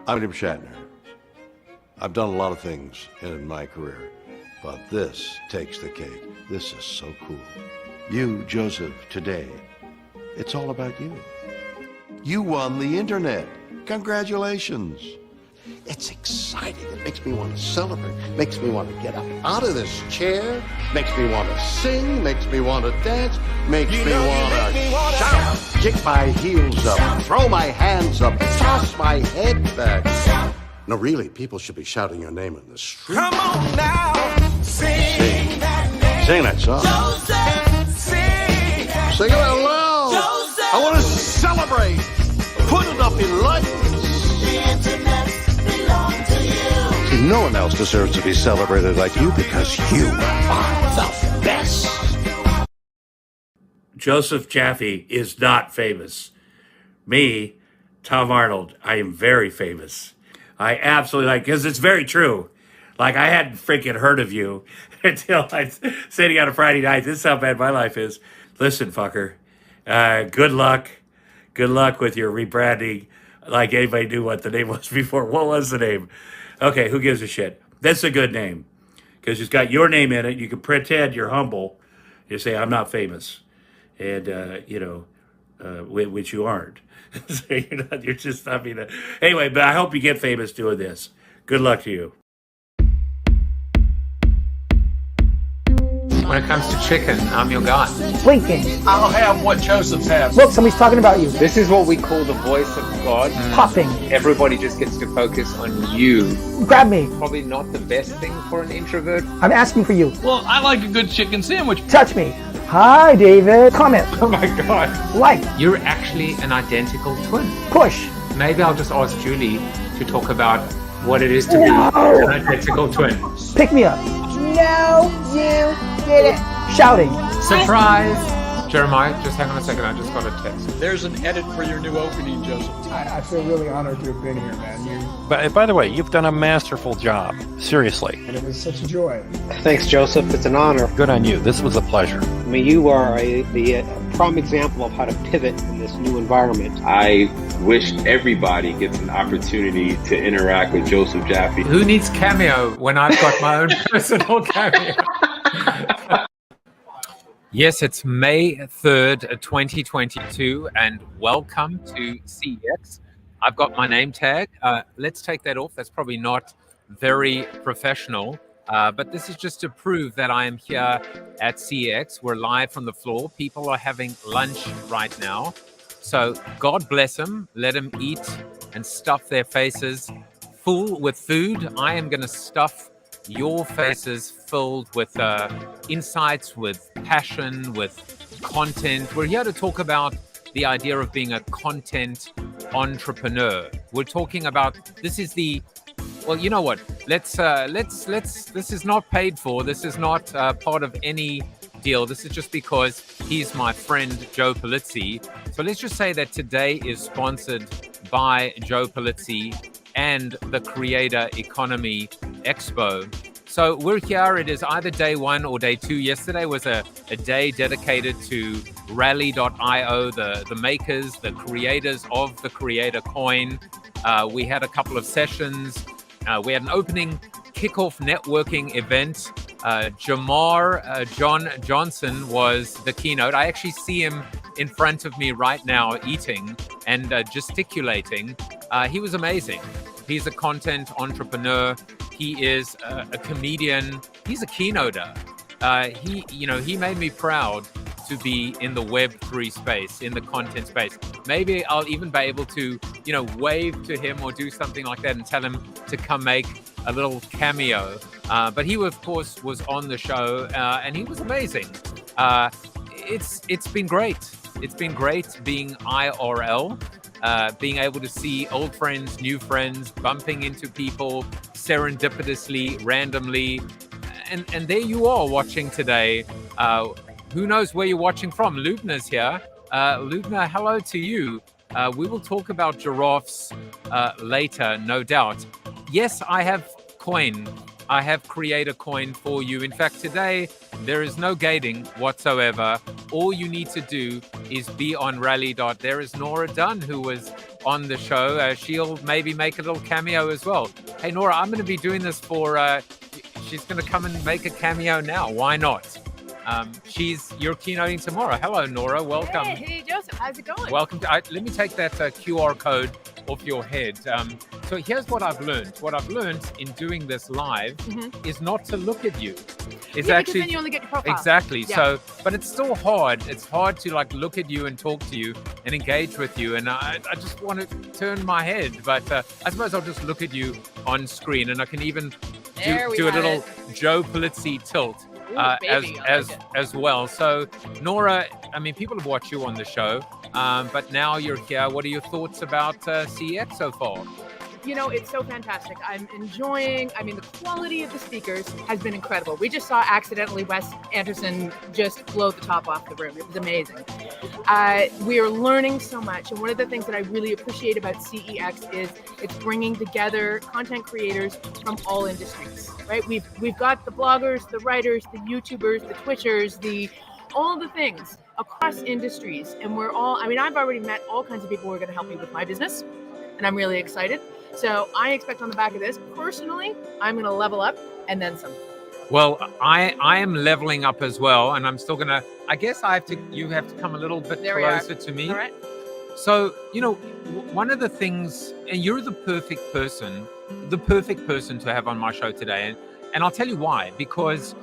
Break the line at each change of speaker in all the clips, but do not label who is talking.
I'm Jim Shatner. I've done a lot of things in my career, but this takes the cake. This is so cool. You, Joseph, today, it's all about you. You won the internet. Congratulations. It's exciting. It makes me want to celebrate. Makes me want to get up out of this chair. Makes me want to sing. Makes me want to dance. Makes me want to shout. Kick my heels up. Throw my hands up. Toss my head back. No, really, people should be shouting your name in the street.
Come on now. Sing that name.
Sing that song.
Joseph,
Sing it out loud.
Joseph.
I want to celebrate. Put it up in lights.
The internet belongs to you.
See, no one else deserves to be celebrated like you because you are the best.
Joseph Jaffe is not famous. Me, Tom Arnold, I am very famous. I absolutely like, because it's very true. Like, I hadn't freaking heard of you until I was sitting on a Friday night. This is how bad my life is. Listen, fucker, good luck. Good luck with your rebranding. Like anybody knew what the name was before. What was the name? Okay, who gives a shit? That's a good name because it's got your name in it. You can pretend you're humble. You say, I'm not famous. And, which you aren't. So you're just, I mean, anyway, but I hope you get famous doing this. Good luck to you.
When it comes to chicken, I'm your guy.
Blinking.
I'll have what Joseph's has.
Look, somebody's talking about you.
This is what we call the voice of God.
Popping.
Everybody just gets to focus on you.
Grab me.
Probably not the best thing for an introvert.
I'm asking for you.
Well, I like a good chicken sandwich.
Touch me. Hi, David. Comment.
Oh my God.
Like.
You're actually an identical twin.
Push.
Maybe I'll just ask Julie to talk about what it is to be
No.
an identical twin.
Pick me up.
No, you did it.
Shouting.
Surprise! Jeremiah, just hang on a second. I just got a text.
There's an edit for your new opening, Joseph.
I feel really honored to have been here, man.
But by the way, you've done a masterful job. Seriously.
And it was such a joy.
Thanks, Joseph. It's an honor.
Good on you. This was a pleasure.
I mean, you are the prime example of how to pivot in this new environment.
I wish everybody gets an opportunity to interact with Joseph Jaffe.
Who needs Cameo when I've got my own personal Cameo? Yes, it's May 3rd, 2022, and welcome to CEX. I've got my name tag. Let's take that off. That's probably not very professional, but this is just to prove that I am here at CEX. We're live from the floor. People are having lunch right now. So God bless them. Let them eat and stuff their faces full with food. I am going to stuff your faces filled with insights, with passion, with content. We're here to talk about the idea of being a content entrepreneur. We're talking about, this is the, well, you know what? Let's, this is not paid for. This is not part of any deal. This is just because he's my friend, Joe Polizzi. So let's just say that today is sponsored by Joe Polizzi and the Creator Economy Expo. So we're here. It is either day one or day two. Yesterday was a day dedicated to Rally.io, the makers, the creators of the Creator Coin. We had a couple of sessions. We had an opening kickoff networking event. Jamar John Johnson was the keynote. I actually see him in front of me right now eating and gesticulating. He was amazing. He's a content entrepreneur. He is a comedian. He's a keynoter. He made me proud to be in the Web3 space, in the content space. Maybe I'll even be able to, wave to him or do something like that and tell him to come make a little cameo. But he, of course, was on the show and he was amazing. It's been great. It's been great being IRL. Being able to see old friends, new friends, bumping into people serendipitously, randomly. And there you are watching today. Who knows where you're watching from? Lubna's here. Lubna, hello to you. We will talk about giraffes later, no doubt. Yes, I have coin. I have Creator Coin for you. In fact, today, there is no gating whatsoever. All you need to do is be on Rally. There is Nora Dunn, who was on the show. She'll maybe make a little cameo as well. Hey, Nora, I'm going to be doing this for... she's going to come and make a cameo now. Why not? You're keynoting tomorrow. Hello, Nora. Welcome.
Hey, Joseph. How's it going?
Welcome. Let me take that QR code off your head. So here's what I've learned. What I've learned in doing this live is not to look at you.
It's actually, because then you only get your profile.
Exactly.
Yeah.
So, but it's still hard. It's hard to like look at you and talk to you and engage with you. And I just want to turn my head. But I suppose I'll just look at you on screen, and I can even do a little Joe Pulizzi tilt. As well. So, Nora, I mean, people have watched you on the show, but now you're here. What are your thoughts about CEX so far?
You know, it's so fantastic. I'm enjoying, the quality of the speakers has been incredible. We just saw accidentally Wes Anderson just blow the top off the room. It was amazing. We are learning so much. And one of the things that I really appreciate about CEX is it's bringing together content creators from all industries, right? We've got the bloggers, the writers, the YouTubers, the Twitchers, all the things across industries. And we're all, I've already met all kinds of people who are going to help me with my business. And I'm really excited. So I expect on the back of this, personally, I'm going to level up and then some.
Well, I am leveling up as well, and I'm still going to, I guess you have to come a little bit closer to me.
All right.
So, one of the things, and you're the perfect person to have on my show today. And I'll tell you why, because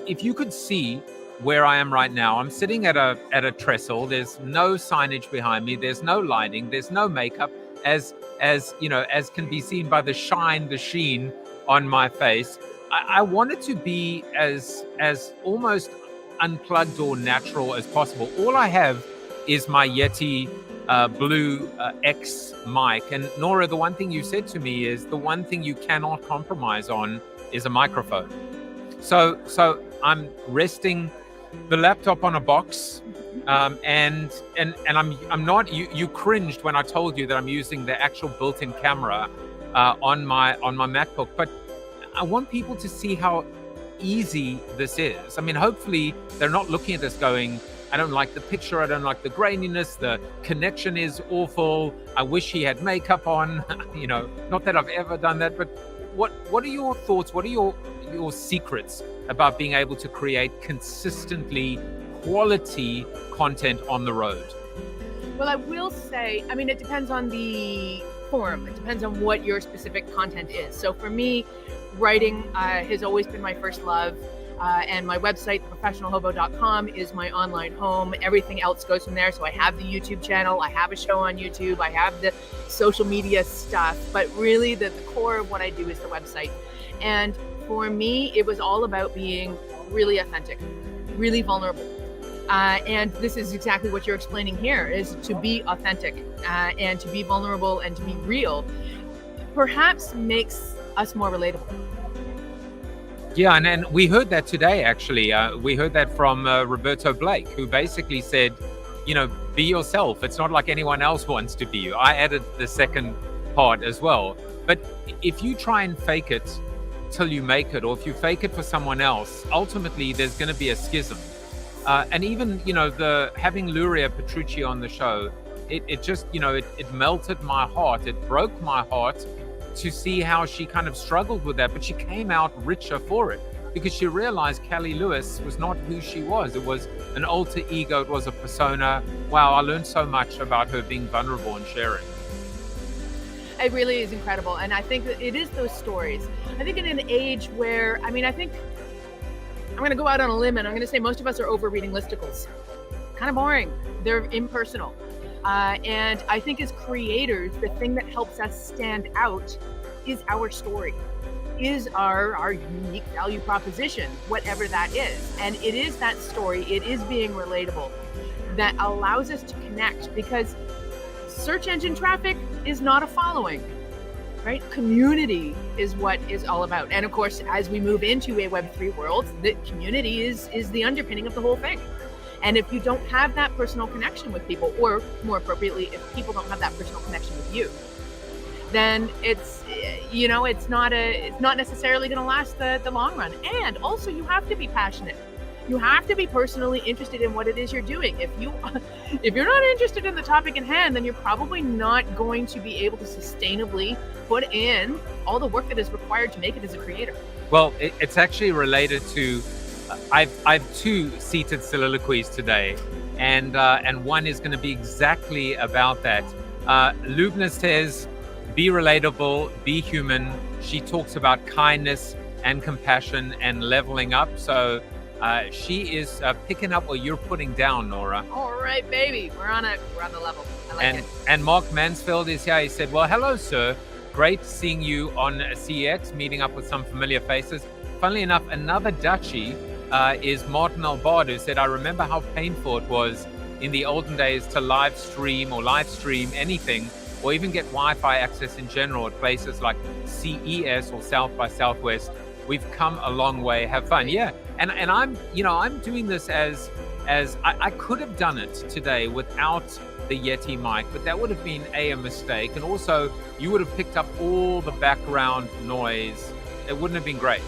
if you could see where I am right now, I'm sitting at a trestle. There's no signage behind me. There's no lighting. There's no makeup, as can be seen by the sheen on my face. I want it to be as almost unplugged or natural as possible. All I have is my Yeti Blue X mic. And Nora, the one thing you said to me is the one thing you cannot compromise on is a microphone. So I'm resting the laptop on a box, and I'm not. You cringed when I told you that I'm using the actual built-in camera on my MacBook, but I want people to see how easy this is. Hopefully they're not looking at this going, I don't like the picture, I don't like the graininess, the connection is awful, I wish he had makeup on. Not that I've ever done that, but what are your thoughts? What are your secrets about being able to create consistently quality content on the road?
Well, I will say, it depends on the form. It depends on what your specific content is. So for me, writing has always been my first love. And my website, theprofessionalhobo.com, is my online home. Everything else goes from there. So I have the YouTube channel, I have a show on YouTube, I have the social media stuff. But really, the core of what I do is the website. And for me, it was all about being really authentic, really vulnerable. And this is exactly what you're explaining here, is to be authentic and to be vulnerable and to be real, perhaps makes us more relatable.
Yeah, and we heard that today, actually. We heard that from Roberto Blake, who basically said, be yourself. It's not like anyone else wants to be you. I added the second part as well. But if you try and fake it till you make it, or if you fake it for someone else, ultimately there's going to be a schism. And even, the having Luria Petrucci on the show, it just, it melted my heart. It broke my heart to see how she kind of struggled with that, but she came out richer for it because she realized Kelly Lewis was not who she was. It was an alter ego. It was a persona. Wow, I learned so much about her being vulnerable and sharing.
It really is incredible. And I think that it is those stories. I think in an age where, I think I'm going to go out on a limb and I'm going to say most of us are over reading listicles. Kind of boring. They're impersonal. And I think as creators, the thing that helps us stand out is our story, is our unique value proposition, whatever that is. And it is that story, it is being relatable, that allows us to connect, because search engine traffic is not a following, right? Community is what is all about. And of course, as we move into a Web3 world, the community is the underpinning of the whole thing. And if you don't have that personal connection with people, or more appropriately, if people don't have that personal connection with you, then it's not necessarily going to last the long run. And also, you have to be passionate. You have to be personally interested in what it is you're doing. If you're not interested in the topic at hand, then you're probably not going to be able to sustainably put in all the work that is required to make it as a creator.
Well, it's actually related to, I've two seated soliloquies today, and one is going to be exactly about that. Lubna says, be relatable, be human. She talks about kindness and compassion and leveling up. So she is picking up what you're putting down, Nora.
All right, baby, we're on the level. I like it.
And Mark Mansfield is here. He said, well, hello, sir. Great seeing you on CEX, meeting up with some familiar faces. Funnily enough, another Dutchie is Martin Albard, who said, I remember how painful it was in the olden days to live stream anything, or even get Wi-Fi access in general at places like CES or South by Southwest. We've come a long way. Have fun. Yeah. And I'm doing this as I could have done it today without the Yeti mic, but that would have been a mistake. And also you would have picked up all the background noise. It wouldn't have been great.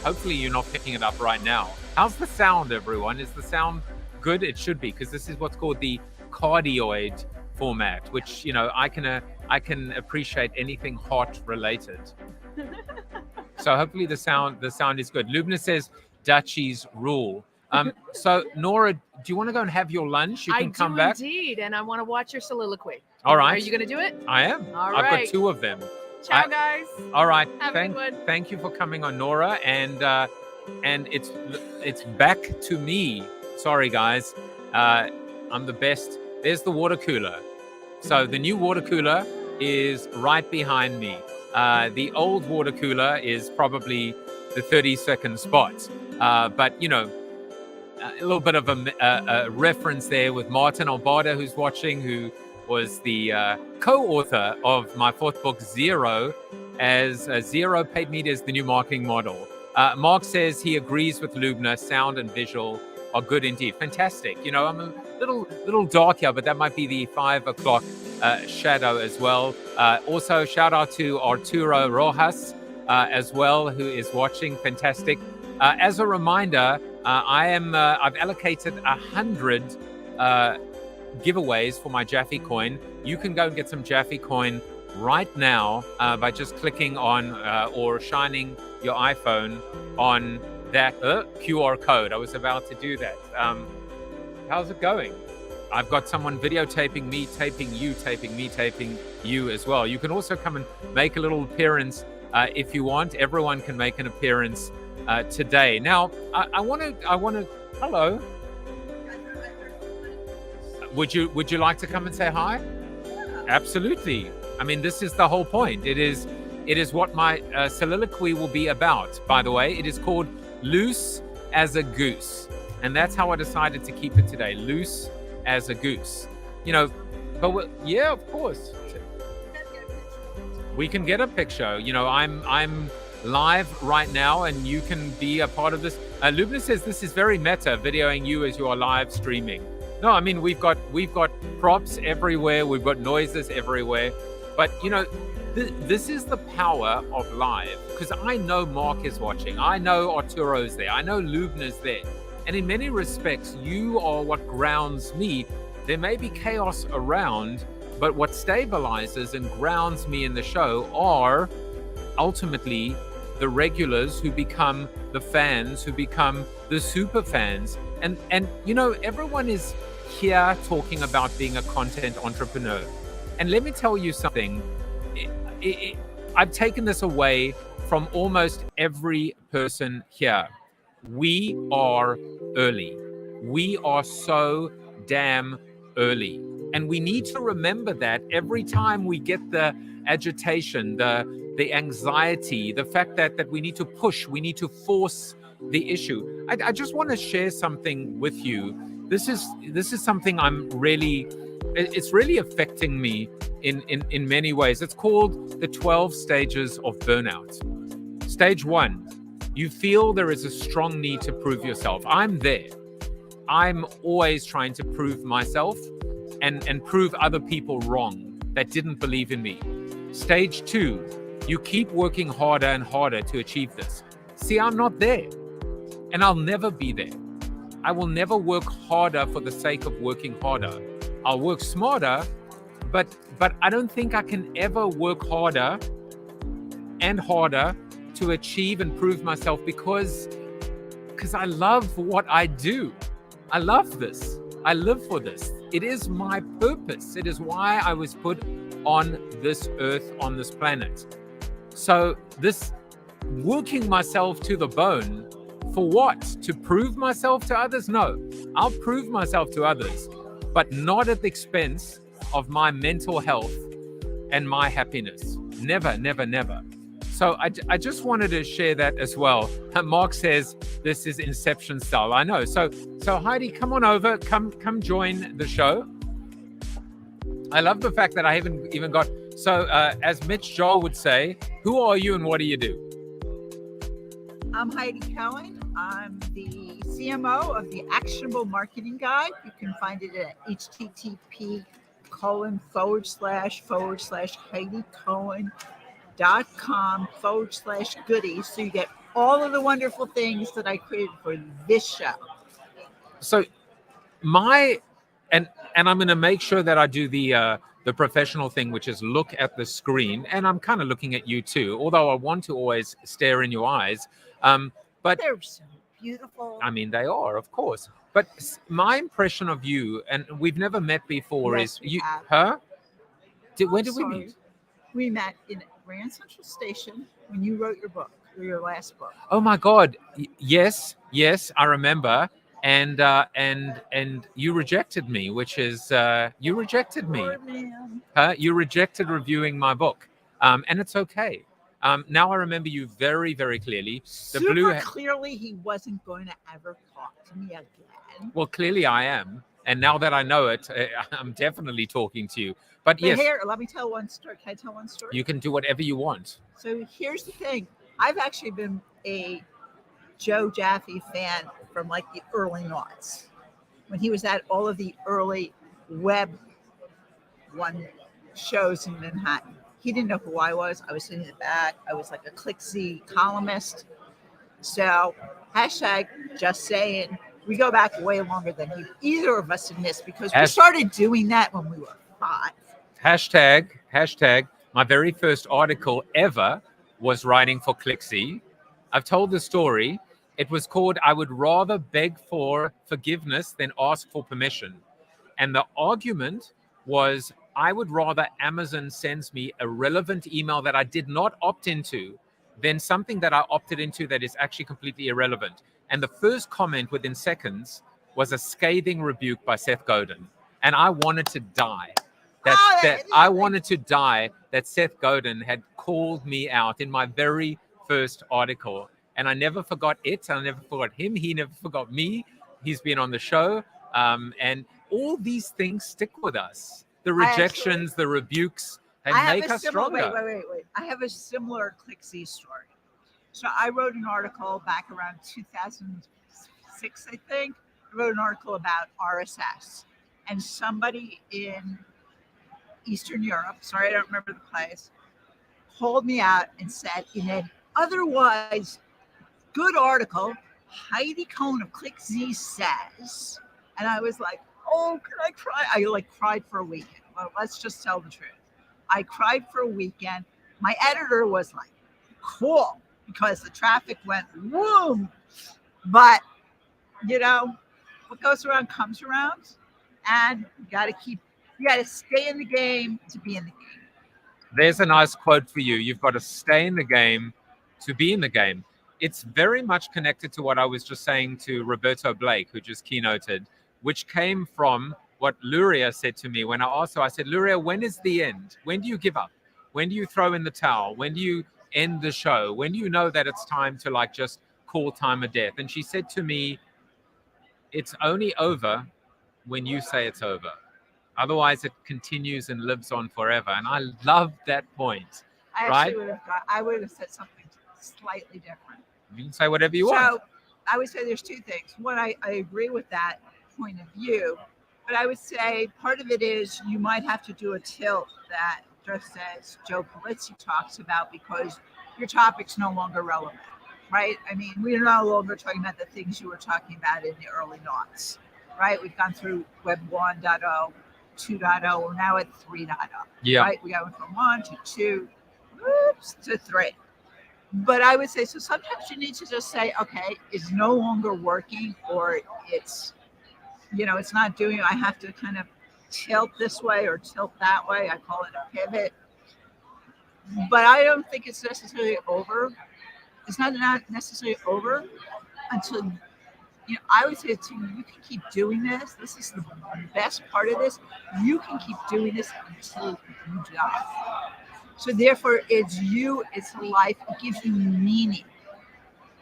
Hopefully you're not picking it up right now. How's the sound, everyone? Is the sound good? It should be, because this is what's called the cardioid format, which, I can appreciate anything heart related. So hopefully the sound is good. Lubna says Dutchies rule. So Nora, do you want to go and have your lunch? You can come back.
I do indeed, and I want to watch your soliloquy.
All right.
Are you going to do it?
I am.
All
I've
right.
got two of them.
Ciao, guys.
All right.
Have a good one.
Thank you for coming on, Nora, and it's back to me. Sorry, guys. I'm the best. There's the water cooler. So the new water cooler is right behind me. The old water cooler is probably the 30-second spot. But, a little bit of a reference there with Martin Albarda, who's watching, who was the co-author of my fourth book, Zero, as Zero Paid Media is the new marketing model. Mark says he agrees with Lubna. Sound and visual are good indeed. Fantastic. I'm a little dark here, but that might be the 5 o'clock shadow as well. Also, shout out to Arturo Rojas as well, who is watching. Fantastic. As a reminder, I've allocated 100 giveaways for my Jaffe coin. You can go and get some Jaffe coin right now by just clicking on or shining your iPhone on that QR code. I was about to do that. How's it going? I've got someone videotaping me, taping you, taping me, taping you as well. You can also come and make a little appearance if you want. Everyone can make an appearance today. Now, I want to. Hello. Would you like to come and say hi? Absolutely. I mean, this is the whole point. It is what my soliloquy will be about. By the way, it is called Loose as a Goose, and that's how I decided to keep it today. Loose as a goose. But yeah, of course. We can get a picture. I'm live right now, and you can be a part of this. Lubna says this is very meta, videoing you as you are live streaming. No, I mean we've got props everywhere, we've got noises everywhere, but this is the power of live, because I know Mark is watching, I know Arturo's there, I know Lubna's there, and in many respects, you are what grounds me. There may be chaos around, but what stabilizes and grounds me in the show are ultimately the regulars who become the fans, who become the super fans. And everyone is here talking about being a content entrepreneur. And let me tell you something. I've taken this away from almost every person here. We are early. We are so damn early. And we need to remember that every time we get the agitation, the anxiety, the fact that we need to push, we need to force the issue. I just want to share something with you. This is something it's really affecting me in many ways. It's called the 12 stages of burnout. Stage 1, you feel there is a strong need to prove yourself. I'm there. I'm always trying to prove myself and prove other people wrong that didn't believe in me. Stage 2, you keep working harder and harder to achieve this. See, I'm not there, and I'll never be there. I will never work harder for the sake of working harder. I'll work smarter, but I don't think I can ever work harder and harder to achieve and prove myself because I love what I do. I love this. I live for this. It is my purpose. It is why I was put on this earth, on this planet. So this working myself to the bone, for what? To prove myself to others? No, I'll prove myself to others, but not at the expense of my mental health and my happiness. Never, never, never. So I just wanted to share that as well. Mark says this is Inception style. I know. So Heidi, come on over. Come join the show. I love the fact that I haven't even got. So as Mitch Joel would say, who are you and what do you do?
I'm Heidi Cohen. I'm the CMO of the Actionable Marketing Guide. You can find it at http://HeidiCohen.com/goodies. So you get all of the wonderful things that I created for this show.
So and I'm going to make sure that I do the professional thing, which is look at the screen. And I'm kind of looking at you too, although I want to always stare in your eyes. But
they're so beautiful.
I mean, they are, of course. But my impression of you, and we've never met before,
Yes,
is
we
you,
have.
huh? When did we
Sorry.
meet?
We met in Grand Central Station when you wrote your book, or your last book.
Oh my God! Yes, I remember. And you rejected me, which is you rejected me.
Poor man.
You rejected reviewing my book, and it's okay. Now I remember you very, very clearly.
Super clearly, he wasn't going to ever talk to me again.
Well, clearly I am, and now that I know it, I'm definitely talking to you. But yes,
here, let me tell one story. Can I tell one story?
you can do whatever you want.
So here's the thing. I've actually been a Joe Jaffe fan from like the early noughts, when he was at all of the early Web 1 shows in Manhattan. He didn't know who I was. I was sitting in the back. I was like a ClickZ columnist. So hashtag just saying, we go back way longer than either of us in this, because we started doing that when we were 5.
Hashtag, my very first article ever was writing for ClickZ. I've told the story. It was called, I would rather beg for forgiveness than ask for permission. And the argument was, I would rather Amazon sends me a relevant email that I did not opt into than something that I opted into that is actually completely irrelevant. And the first comment within seconds was a scathing rebuke by Seth Godin. And I wanted to die. I wanted to die that Seth Godin had called me out in my very first article. And I never forgot it. I never forgot him. He never forgot me. He's been on the show. And all these things stick with us. The rejections, the rebukes, and make us stronger.
Wait. I have a similar ClickZ story. So I wrote an article back around 2006, I think. I wrote an article about RSS. And somebody in Eastern Europe, sorry, I don't remember the place, called me out and said, in an otherwise good article, Heidi Cohen of ClickZ says, and I was like, oh, can I cry? I cried for a weekend. Well, let's just tell the truth. I cried for a weekend. My editor was like, cool, because the traffic went boom. But, what goes around comes around, and you got to stay in the game to be in the game.
There's a nice quote for you. You've got to stay in the game to be in the game. It's very much connected to what I was just saying to Roberto Blake, who just keynoted, which came from what Luria said to me when I asked her. I said, Luria, when is the end? When do you give up? When do you throw in the towel? When do you end the show? When do you know that it's time to just call time a death? And she said to me, it's only over when you say it's over. Otherwise, it continues and lives on forever. And I love that point.
I would have said something slightly different.
You can say whatever you want.
So I would say there's two things. One, I agree with that point of view, but I would say part of it is you might have to do a tilt that, just as Joe Pulizzi talks about, because your topic's no longer relevant. right? I mean, we're no longer talking about the things you were talking about in the early noughts, right? We've gone through Web 1.0, 2.0, we're now at 3.0, right? We went from 1 to 2, to 3. But I would say, so sometimes you need to just say, okay, it's no longer working, or it's, it's not doing it. I have to kind of tilt this way or tilt that way. I call it a pivot. But I don't think it's necessarily over. It's not necessarily over until, I would say to you, you can keep doing this. This is the best part of this. You can keep doing this until you die. So therefore, it's you, it's life, it gives you meaning,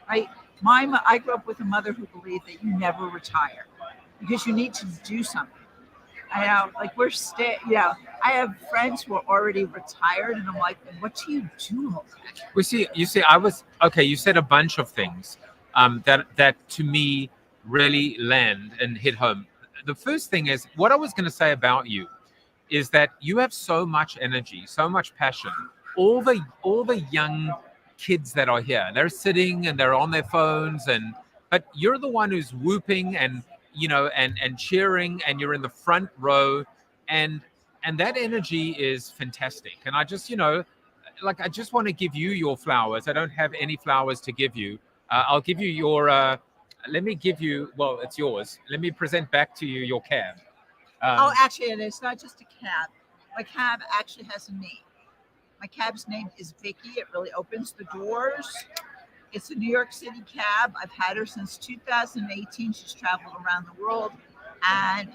right? I grew up with a mother who believed that you never retire because you need to do something. I know, like I have friends who are already retired, and I'm like, what do you do all day?
Well, you see, you said a bunch of things that to me really land and hit home. The first thing is, what I was going to say about you is that you have so much energy, so much passion. All the young kids that are here, they're sitting and they're on their phones, but you're the one who's whooping and and cheering, and you're in the front row, and that energy is fantastic. And I just I just want to give you your flowers. I don't have any flowers to give you. I'll give you your. Let me give you. Well, it's yours. Let me present back to you your cab.
Actually, and it's not just a cab. My cab actually has a name. My cab's name is Vicky. It really opens the doors. It's a New York City cab. I've had her since 2018. She's traveled around the world. And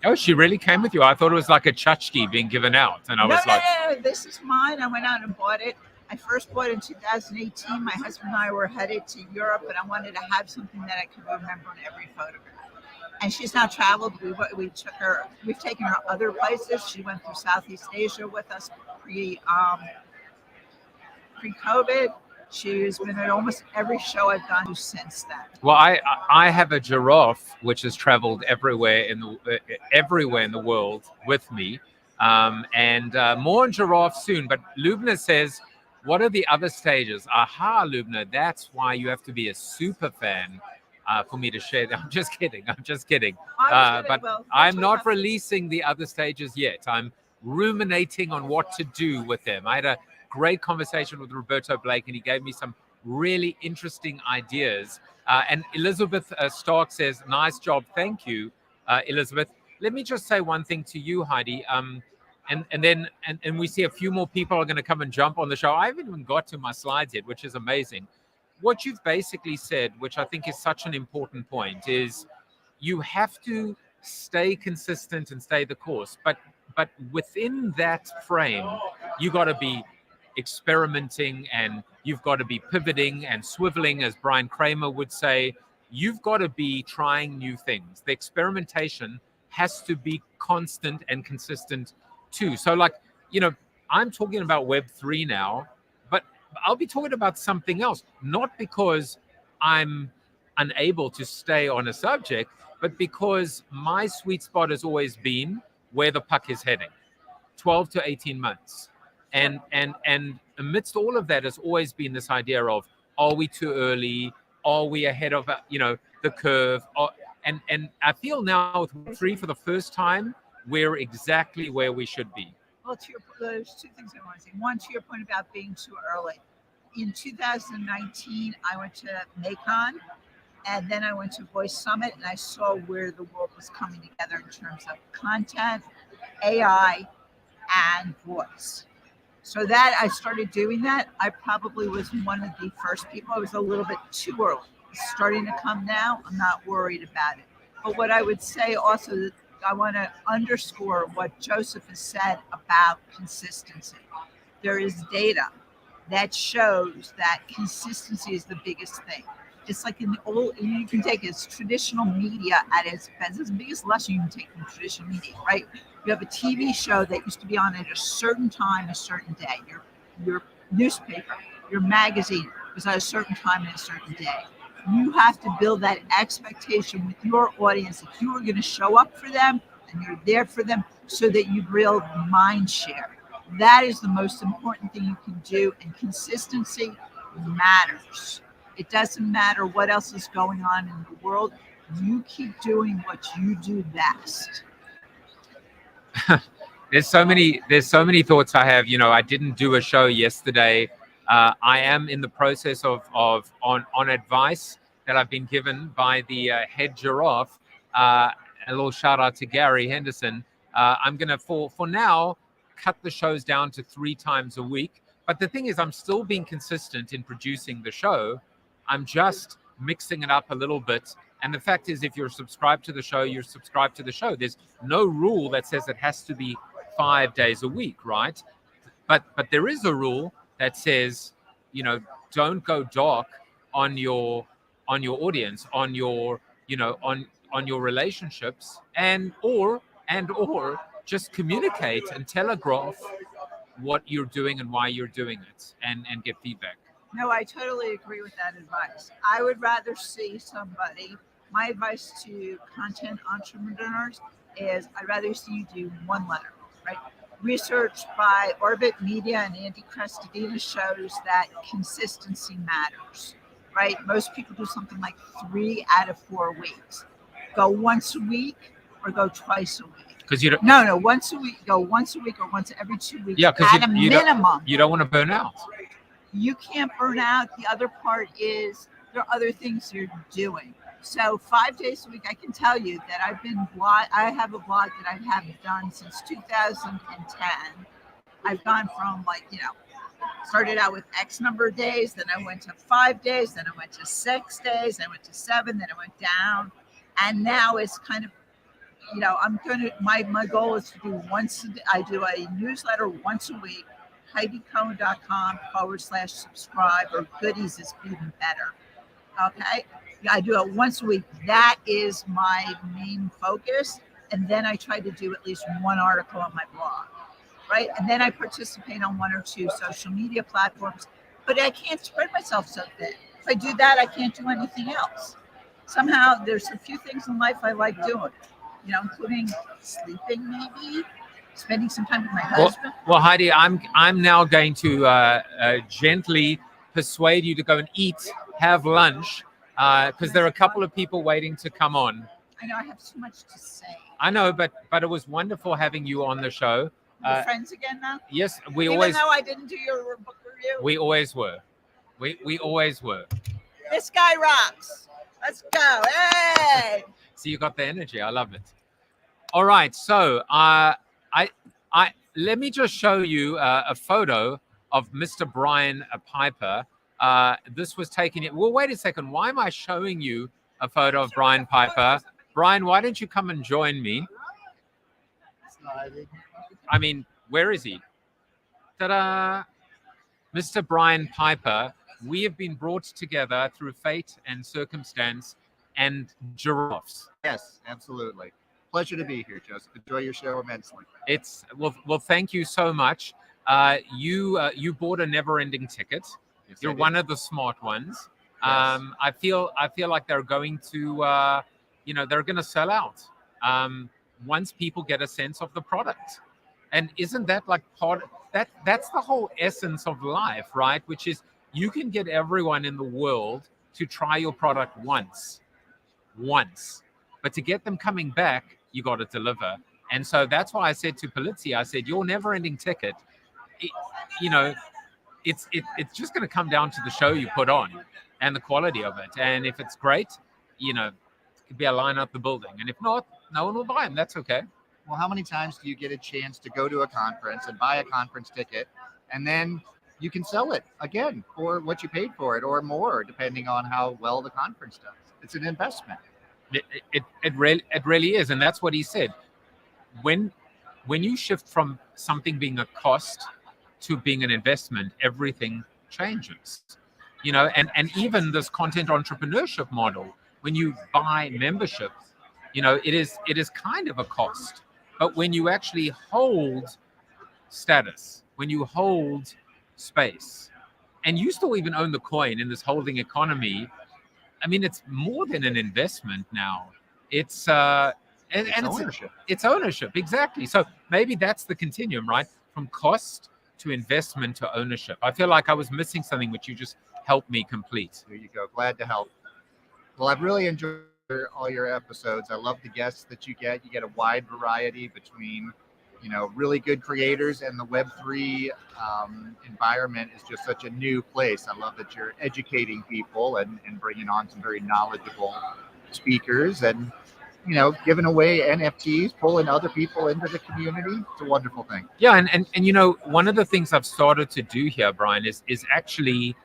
oh, she really came with you. I thought it was like a tchotchke being given out. And I was like,
no, this is mine. I went out and bought it. I first bought it in 2018. My husband and I were headed to Europe, and I wanted to have something that I could remember in every photograph. And she's now traveled. We've taken her other places. She went through Southeast Asia with us pre-COVID. She's been at almost every show I've gone to since then.
Well, I have a giraffe which has traveled everywhere in the world with me, and more on giraffe soon. But Lubna says, "What are the other stages?" Aha, Lubna, that's why you have to be a super fan. For me to share that. I'm just kidding. But I'm not releasing the other stages yet. I'm ruminating on what to do with them. I had a great conversation with Roberto Blake, and he gave me some really interesting ideas. And Elizabeth Stark says, nice job. Thank you, Elizabeth. Let me just say one thing to you, Heidi. And then we see a few more people are going to come and jump on the show. I haven't even got to my slides yet, which is amazing. What you've basically said, which I think is such an important point, is you have to stay consistent and stay the course. But within that frame, you got to be experimenting, and you've got to be pivoting and swiveling, as Brian Kramer would say. You've got to be trying new things. The experimentation has to be constant and consistent too. So I'm talking about Web3 now, but I'll be talking about something else, not because I'm unable to stay on a subject, but because my sweet spot has always been where the puck is heading, 12 to 18 months. And amidst all of that has always been this idea of, are we too early? Are we ahead of the curve? And I feel now with Web3 for the first time, we're exactly where we should be.
Well, there's two things I want to say. One, to your point about being too early. In 2019, I went to Macon, and then I went to Voice Summit, and I saw where the world was coming together in terms of content, AI, and voice. So that I started doing that. I probably was one of the first people. I was a little bit too early. It's starting to come now. I'm not worried about it. But what I would say also, I want to underscore what Joseph has said about consistency. There is data that shows that consistency is the biggest thing. It's like in the old, you can take its traditional media at its best. It's the biggest lesson you can take from traditional media, right? You have a TV show that used to be on at a certain time, a certain day. Your newspaper, your magazine was at a certain time and a certain day. You have to build that expectation with your audience that you are going to show up for them and you're there for them so that you build mind share. That is the most important thing you can do, and consistency matters. It doesn't matter what else is going on in the world. You keep doing what you do best.
There's so many thoughts I have. I didn't do a show yesterday. I am in the process of on advice that I've been given by the head giraffe. A little shout out to Gary Henderson. I'm gonna for now cut the shows down to 3 times a week. But the thing is, I'm still being consistent in producing the show. I'm just mixing it up a little bit. And the fact is, if you're subscribed to the show, you're subscribed to the show. There's no rule that says it has to be 5 days a week, right? But there is a rule that says, don't go dark on your audience, on your relationships, and or just communicate and telegraph what you're doing and why you're doing it, and get feedback.
No, I totally agree with that advice. I would rather see somebody, my advice to content entrepreneurs is I'd rather see you do 1 letter, right? Research by Orbit Media and Andy Crestodina shows that consistency matters, right? Most people do something like 3 out of 4 weeks. Go once a week or go twice a week.
Because you don't.
No, once a week. Go once a week or once every 2 weeks.
Yeah, because
at a minimum.
You don't want to burn out.
You can't burn out. The other part is there are other things you're doing. So 5 days a week, I can tell you that I have a blog that I have done since 2010. I've gone from started out with X number of days, then I went to 5 days, then I went to 6 days, then I went to 7, then I went down. And now it's kind of, my goal is to do I do a newsletter once a week, HeidiCohen.com/subscribe, or goodies is even better. Okay. I do it once a week. That is my main focus. And then I try to do at least 1 article on my blog, right? And then I participate on 1 or 2 social media platforms, but I can't spread myself so thin. If I do that, I can't do anything else. Somehow there's a few things in life I like doing, including sleeping, maybe spending some time with my husband.
Well, Heidi, I'm now going to gently persuade you to go and have lunch, because there are a couple of people waiting to come on.
I know I have too much to say.
I know, but it was wonderful having you on the show.
We're friends again now?
Yes,
Even though I didn't do your book review?
We always were. We always were.
This guy rocks. Let's go. Hey!
So you got the energy. I love it. All right. So let me just show you a photo of Mr. Brian Piper. This was taken. Well, wait a second. Why am I showing you a photo of Brian Piper? Brian, why don't you come and join me? I mean, where is he? Ta-da! Mr. Brian Piper. We have been brought together through fate and circumstance and giraffes.
Yes, absolutely. Pleasure to be here, Joseph. Enjoy your show immensely.
It's well. Thank you so much. You bought a never-ending ticket. Yes, you're one of the smart ones. Yes. I feel like they're going to, they're going to sell out once people get a sense of the product. And isn't that like part of that? That's the whole essence of life, right? Which is you can get everyone in the world to try your product once, but to get them coming back, you got to deliver. And so that's why I said to Polizzi, I said, your never-ending ticket, it's just going to come down to the show you put on and the quality of it. And if it's great, it could be a line up the building. And if not, no one will buy them. That's okay.
Well, how many times do you get a chance to go to a conference and buy a conference ticket, and then you can sell it again for what you paid for it or more, depending on how well the conference does? It's an investment.
It really is. And that's what he said. When you shift from something being a cost to being an investment, everything changes. And even this content entrepreneurship model, when you buy membership, it is kind of a cost. But when you actually hold status, when you hold space, and you still even own the coin in this holding economy, I mean, it's more than an investment now. It's ownership. It's ownership, exactly. So maybe that's the continuum, right? From cost to investment to ownership. I feel like I was missing something which you just help me complete.
There you go. Glad to help. Well, I've really enjoyed all your episodes. I love the guests that you get. You get a wide variety between, really good creators, and the Web3 environment is just such a new place. I love that you're educating people and bringing on some very knowledgeable speakers and, giving away NFTs, pulling other people into the community. It's a wonderful thing.
Yeah, and one of the things I've started to do here, Brian, is actually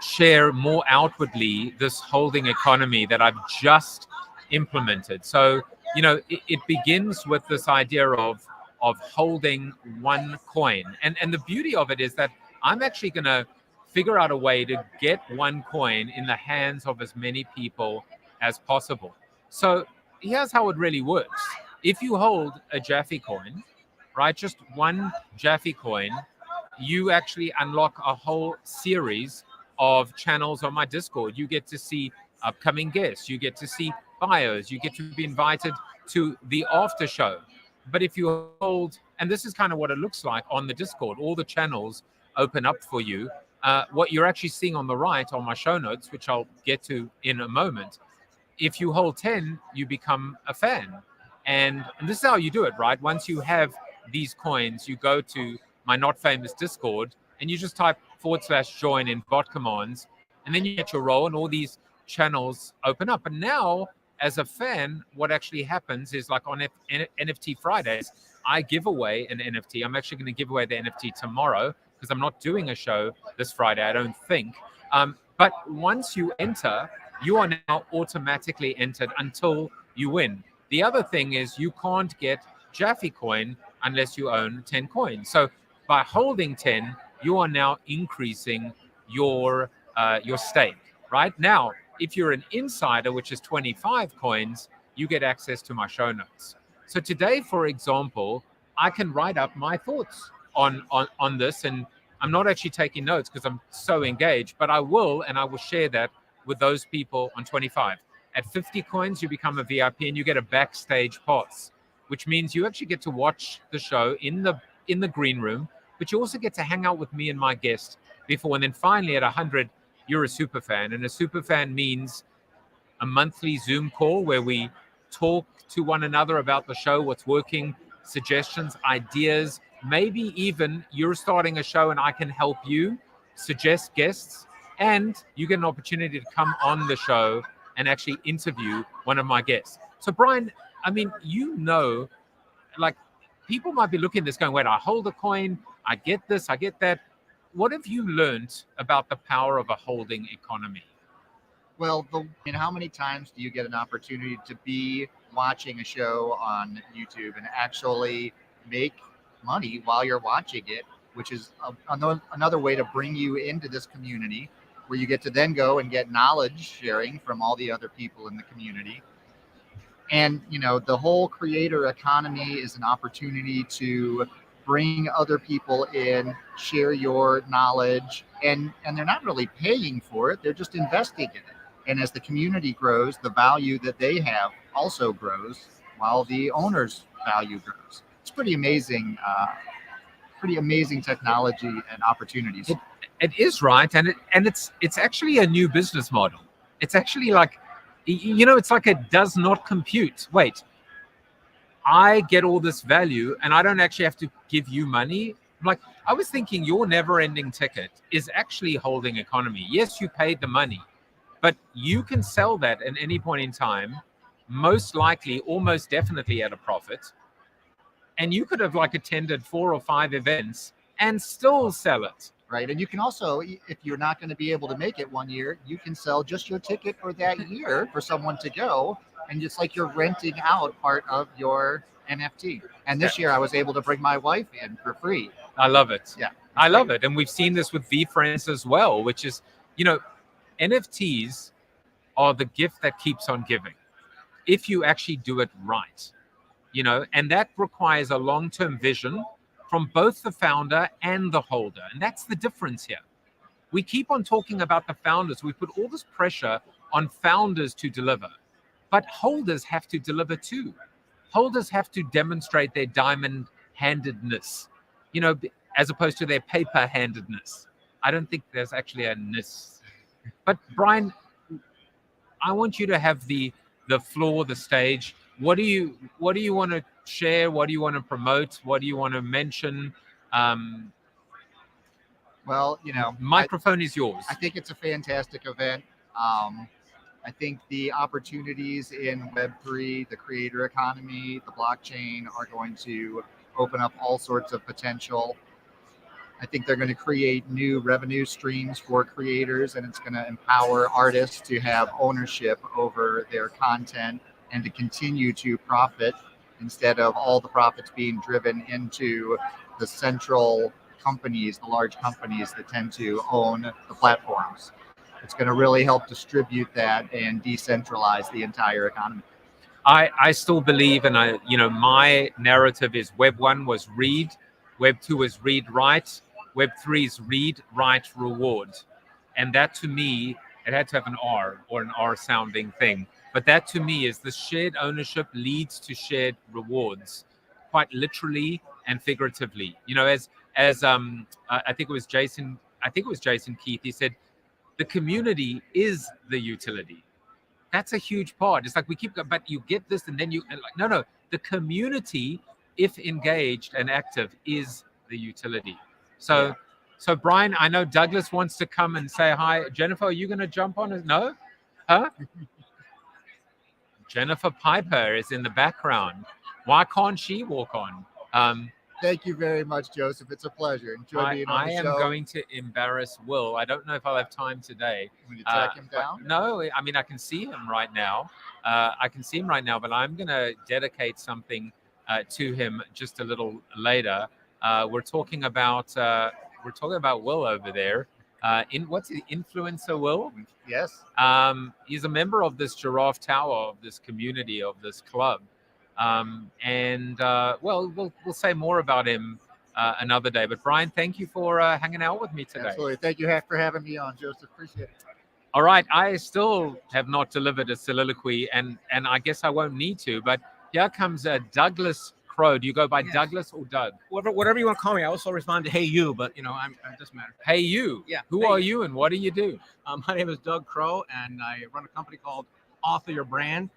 share more outwardly this holding economy that I've just implemented. So, it begins with this idea of holding one coin. And the beauty of it is that I'm actually going to figure out a way to get one coin in the hands of as many people as possible. So here's how it really works. If you hold a Jaffe coin, right, just one Jaffe coin, you actually unlock a whole series of channels on my Discord. You get to see upcoming guests, you get to see bios, you get to be invited to the after show. But if you hold, and this is kind of what it looks like on the Discord, all the channels open up for you. What you're actually seeing on the right on my show notes, which I'll get to in a moment, if you hold 10, you become a fan. And this is how you do it, right? Once you have these coins, you go to my not famous Discord and you just type /join in bot commands, and then you get your role and all these channels open up. And now, as a fan, what actually happens is, like on NFT Fridays, I give away an NFT. I'm actually going to give away the NFT tomorrow because I'm not doing a show this Friday, I don't think. But once you enter, you are now automatically entered until you win. The other thing is you can't get Jaffe coin unless you own 10 coins. So by holding 10, you are now increasing your stake, right? Now, if you're an insider, which is 25 coins, you get access to my show notes. So today, for example, I can write up my thoughts on this, and I'm not actually taking notes because I'm so engaged, but I will, and I will share that with those people on 25. At 50 coins, you become a VIP and you get a backstage pass, which means you actually get to watch the show in the green room, but you also get to hang out with me and my guest before. And then finally at 100, you're a super fan. And a super fan means a monthly Zoom call where we talk to one another about the show, what's working, suggestions, ideas. Maybe even you're starting a show and I can help you suggest guests, and you get an opportunity to come on the show and actually interview one of my guests. So Brian, I mean, like people might be looking at this going, wait, I hold a coin, I get this, I get that. What have you learned about the power of a holding economy?
Well, how many times do you get an opportunity to be watching a show on YouTube and actually make money while you're watching it, which is another way to bring you into this community where you get to then go and get knowledge sharing from all the other people in the community. And, the whole creator economy is an opportunity to bring other people in, share your knowledge, and they're not really paying for it. They're just investing in it. And as the community grows, the value that they have also grows while the owner's value grows. It's pretty amazing technology and opportunities.
It is, right, and it's actually a new business model. It's actually like, it's like it does not compute. Wait, I get all this value and I don't actually have to give you money. Like, I was thinking your never-ending ticket is actually holding economy. Yes, you paid the money, but you can sell that at any point in time, most likely, almost definitely at a profit. And you could have attended 4 or 5 events and still sell it.
Right. And you can also, if you're not going to be able to make it one year, you can sell just your ticket for that year for someone to go. And it's like you're renting out part of your NFT. And this year I was able to bring my wife in for free.
I love it.
Yeah.
I love it. And we've seen this with VFriends as well, which is, NFTs are the gift that keeps on giving if you actually do it right, and that requires a long-term vision from both the founder and the holder. And that's the difference here. We keep on talking about the founders. We put all this pressure on founders to deliver, but holders have to deliver too. Holders have to demonstrate their diamond-handedness, as opposed to their paper-handedness. I don't think there's actually a ness. But Brian, I want you to have the floor, the stage. What do you want to share? What do you want to promote? What do you want to mention?
Well,
microphone is yours.
I think it's a fantastic event. I think the opportunities in Web3, the creator economy, the blockchain are going to open up all sorts of potential. I think they're going to create new revenue streams for creators, and it's going to empower artists to have ownership over their content and to continue to profit instead of all the profits being driven into the central companies, the large companies that tend to own the platforms. It's going to really help distribute that and decentralize the entire economy.
I still believe, and my narrative is Web 1 was read, Web 2 was read, write, Web 3 is read, write, reward. And that to me, it had to have an R or an R sounding thing. But that to me is the shared ownership leads to shared rewards, quite literally and figuratively. As I think it was Jason Keith, he said, the community is the utility. That's a huge part. It's like we keep going, but you get this and then no, the community, if engaged and active, is the utility. So Brian, I know Douglas wants to come and say hi. Jennifer, are you going to jump on it? No? Huh? Jennifer Piper is in the background. Why can't she walk on?
Thank you very much, Joseph. It's a pleasure. Enjoy being on the show.
I am going to embarrass Will. I don't know if I'll have time today.
Will you track him down?
No, I mean, I can see him right now. But I'm going to dedicate something to him just a little later. We're talking about Will over there. What's the influencer Will?
Yes.
He's a member of this Giraffe Tower, of this community, of this club. We'll say more about him another day. But Brian, thank you for hanging out with me today.
Absolutely. Thank you for having me on, Joseph. Appreciate it.
All right. I still have not delivered a soliloquy, and I guess I won't need to. But here comes Douglas Crowe. Do you go by Douglas or Doug?
Whatever you want to call me. I also respond to "Hey you," but it doesn't matter.
Hey you.
Yeah.
Who are you, and what do you do?
My name is Doug Crowe, and I run a company called Author Your Brand.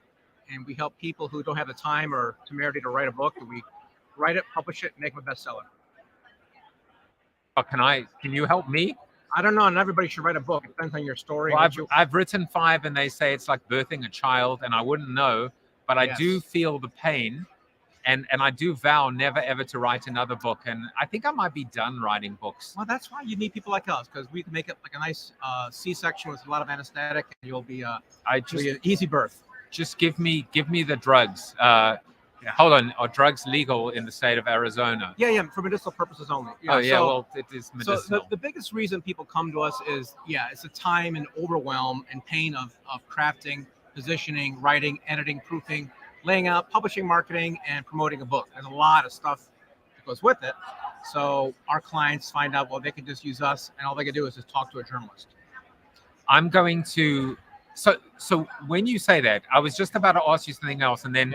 And we help people who don't have the time or temerity to write a book. And we write it, publish it, and make them a bestseller.
Can you help me?
I don't know. Not everybody should write a book. It depends on your story.
Well, I've written 5, and they say it's like birthing a child, and I wouldn't know, but I do feel the pain, and I do vow never ever to write another book. And I think I might be done writing books.
Well, that's why you need people like us, because we can make it like a nice C-section with a lot of anesthetic, and you'll be an easy birth.
Just give me the drugs. Hold on, are drugs legal in the state of Arizona?
Yeah, for medicinal purposes only.
Well, it is medicinal.
So the biggest reason people come to us is, it's the time and overwhelm and pain of crafting, positioning, writing, editing, proofing, laying out, publishing, marketing, and promoting a book. There's a lot of stuff that goes with it. So our clients find out, well, they can just use us, and all they can do is just talk to a journalist.
I'm going to... So when you say that, I was just about to ask you something else, and then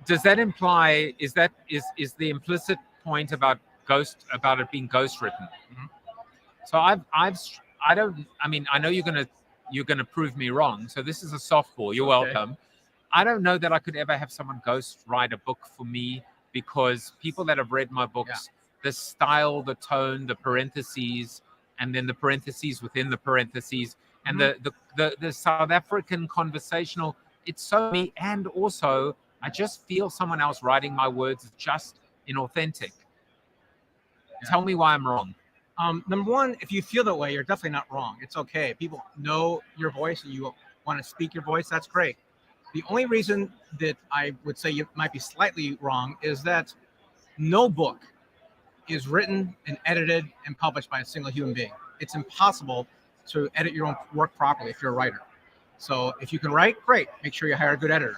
does that imply is the implicit point about it being ghost written?
Mm-hmm.
So I know you're gonna prove me wrong. So this is a softball. You're welcome. I don't know that I could ever have someone ghost write a book for me, because people that have read my books, the style, the tone, the parentheses, and then the parentheses within the parentheses. And the South African conversational, it's so me. And also, I just feel someone else writing my words is just inauthentic. Tell me why I'm wrong.
Number one, if you feel that way, you're definitely not wrong. It's okay. People know your voice and you want to speak your voice. That's great. The only reason that I would say you might be slightly wrong is that no book is written and edited and published by a single human being. It's impossible to edit your own work properly if you're a writer. So if you can write, great. Make sure you hire a good editor.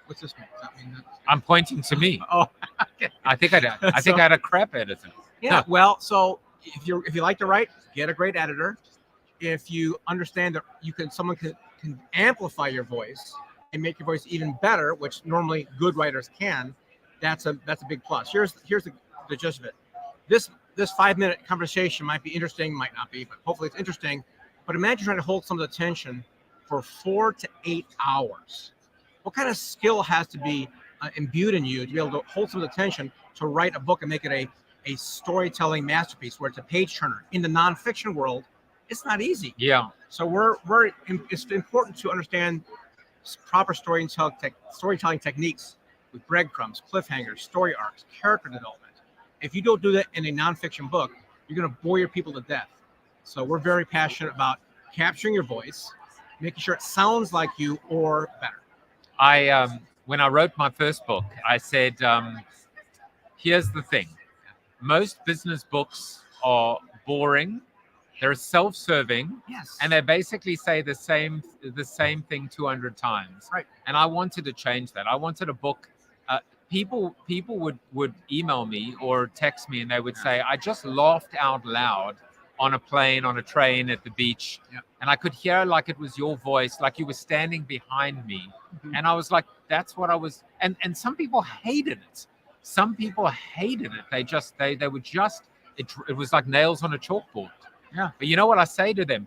What's this mean?
I'm pointing to me.
Okay.
I think I had a crap editor.
Yeah. Well, so if you like to write, get a great editor. If you understand that someone can amplify your voice and make your voice even better, which normally good writers can, that's a big plus. Here's the gist of it. This 5-minute conversation might be interesting, might not be, but hopefully it's interesting. But imagine trying to hold someone's attention for 4 to 8 hours. What kind of skill has to be imbued in you to be able to hold someone's attention to write a book and make it a storytelling masterpiece where it's a page turner? In the nonfiction world, it's not easy.
Yeah.
So it's important to understand proper storytelling techniques with breadcrumbs, cliffhangers, story arcs, character development. If you don't do that in a nonfiction book, you're going to bore your people to death. So we're very passionate about capturing your voice, making sure it sounds like you or better.
When I wrote my first book, I said, here's the thing. Most business books are boring. They're self-serving,
yes,
and they basically say the same thing 200 times.
Right.
And I wanted to change that. I wanted a book. People would email me or text me, and they would say, "I just laughed out loud on a plane, on a train, at the beach, and I could hear like it was your voice, like you were standing behind me." And I was like, "That's what I was." And some people hated it. Some people hated it. They would just. It was like nails on a chalkboard.
Yeah.
But you know what I say to them?